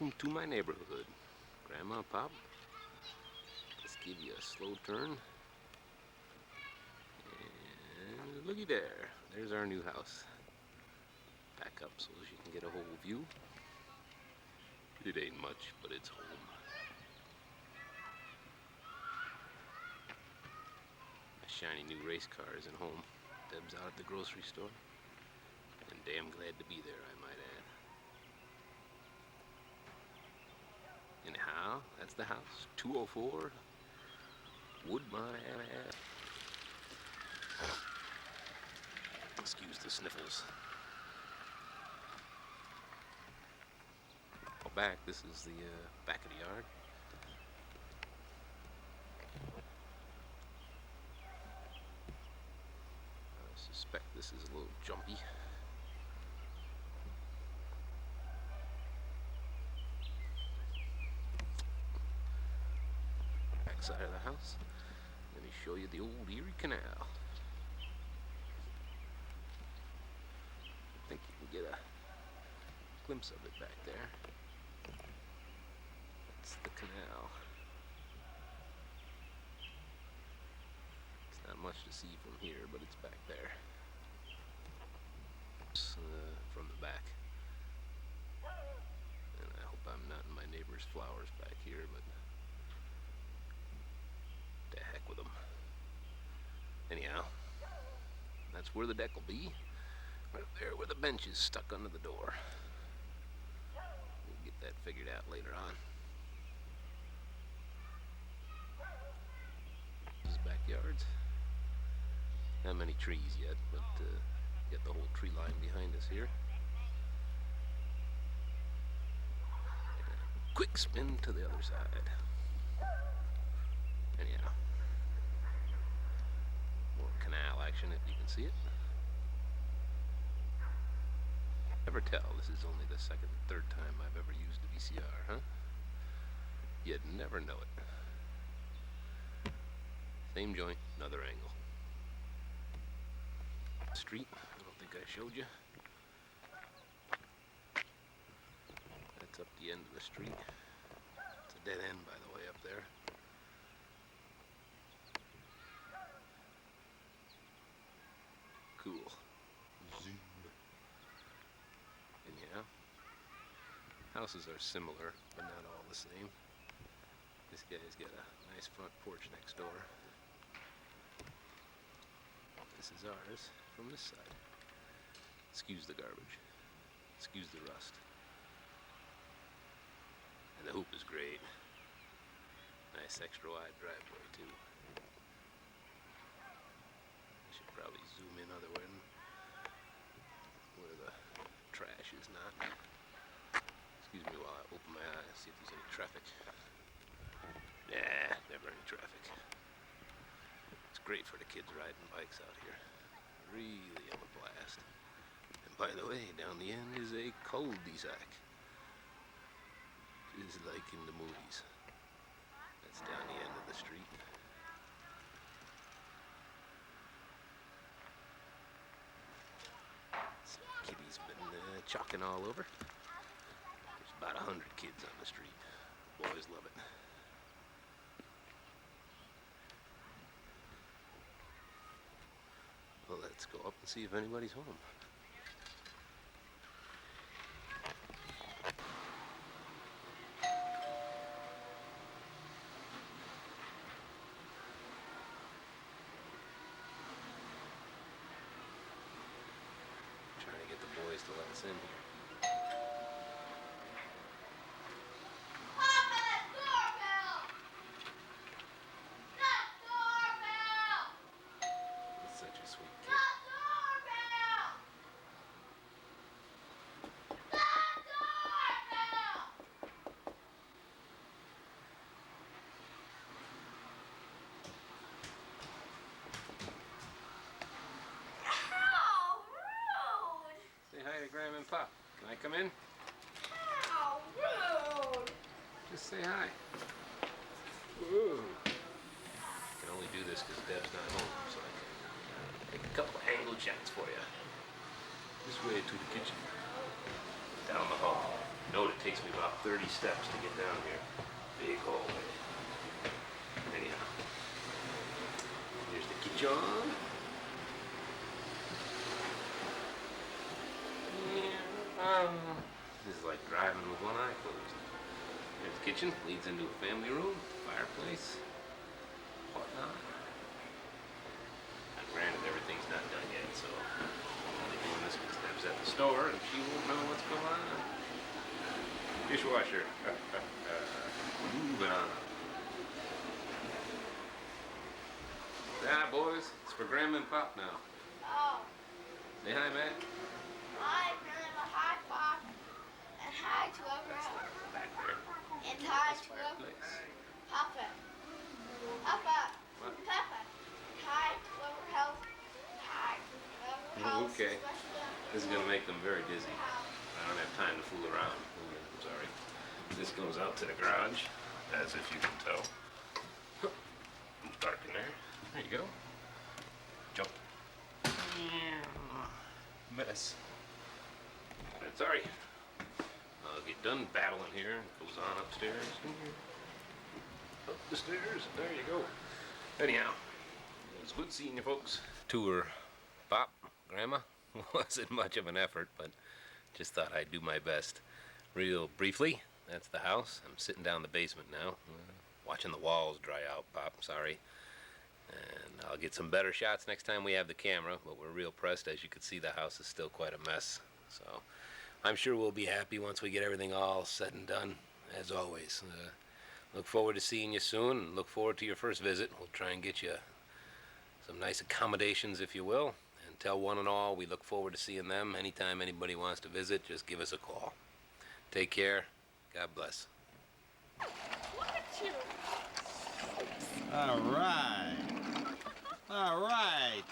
Welcome to my neighborhood. Grandma, Pop, let's give you a slow turn. And looky there. There's our new house. Back up so she can get a whole view. It ain't much, but it's home. My shiny new race car isn't home. Deb's out at the grocery store. And damn glad to be there, I might add. Anyhow, that's the house. 204 Woodmine Ave. Excuse the sniffles. Back, this is the back of the yard. I suspect this is a little jumpy. Back side of the house. Let me show you the old Erie Canal. I think you can get a glimpse of it back there. That's the canal. It's not much to see from here, but it's back there. From the back. And I hope I'm not in my neighbor's flowers back here, but to heck with them. Anyhow, that's where the deck will be. Right there where the bench is stuck under the door. We'll get that figured out later on. This is backyards. Not many trees yet, but get the whole tree line behind us here. And a quick spin to the other side. Anyhow, more canal action if you can see it. Never tell, this is only the second, third time I've ever used a VCR, huh? You'd never know it. Same joint, another angle. Street, I don't think I showed you. That's up the end of the street. It's a dead end, by the way, up there. Cool. Zoom. Anyhow, houses are similar, but not all the same. This guy's got a nice front porch next door. This is ours from this side. Excuse the garbage. Excuse the rust. And the hoop is great. Nice extra wide driveway too. I should probably zoom in other way where the trash is not. Excuse me while I open my eyes, see if there's any traffic. Nah, never any traffic. It's great for the kids riding bikes out here. Really a blast. And by the way, down the end is a cul-de-sac. It's like in the movies. That's down the end of the street. Kitty's been chalking all over. There's about 100 kids on the street. Boys love it. Well, let's go up and see if anybody's home. Trying to get the boys to let us in here. Such a sweet kid. Say hi to Grandma and Pop. Can I come in? How rude! Just say hi. Whoa. I can only do this because Deb's not home, so I can take a couple angled shots for you. This way to the kitchen. Down the hall. Note it takes me about 30 steps to get down here. Big hallway. Anyhow, here's the kitchen. This is like driving with one eye closed. There's the kitchen, leads into a family room, fireplace, whatnot. And granted, everything's not done yet, so I'm only doing this because Deb's at the store and she won't know what's going on. Dishwasher. Moving on. Ah, boys, it's for Grandma and Pop now. Oh, Say hi, Matt. hi, Grandma. Hi, Pop. And hi to whoever. Back there. And hi This to whoever. fireplace. Papa. Papa. What? Papa. Hi to whoever helps. Hi to whoever helps. Okay. especially after This is gonna make them very dizzy. house. I don't have time to fool around. I'm sorry. This goes out to the garage, as if you can tell. It's dark in there. There you go. Jump. Mess. That's sorry. I'll get done battling here. It goes on upstairs. Up the stairs. There you go. Anyhow, it was good seeing you folks. Tour Pop, Grandma. Wasn't much of an effort, but just thought I'd do my best. Real briefly, that's the house. I'm sitting down in the basement now, watching the walls dry out, Pop. Sorry. And I'll get some better shots next time we have the camera, but we're real pressed. As you can see, the house is still quite a mess. So I'm sure we'll be happy once we get everything all said and done, as always. Look forward to seeing you soon, and look forward to your first visit. We'll try and get you some nice accommodations, if you will. And tell one and all we look forward to seeing them. Anytime anybody wants to visit, just give us a call. Take care. God bless. Look at you. All right. All right.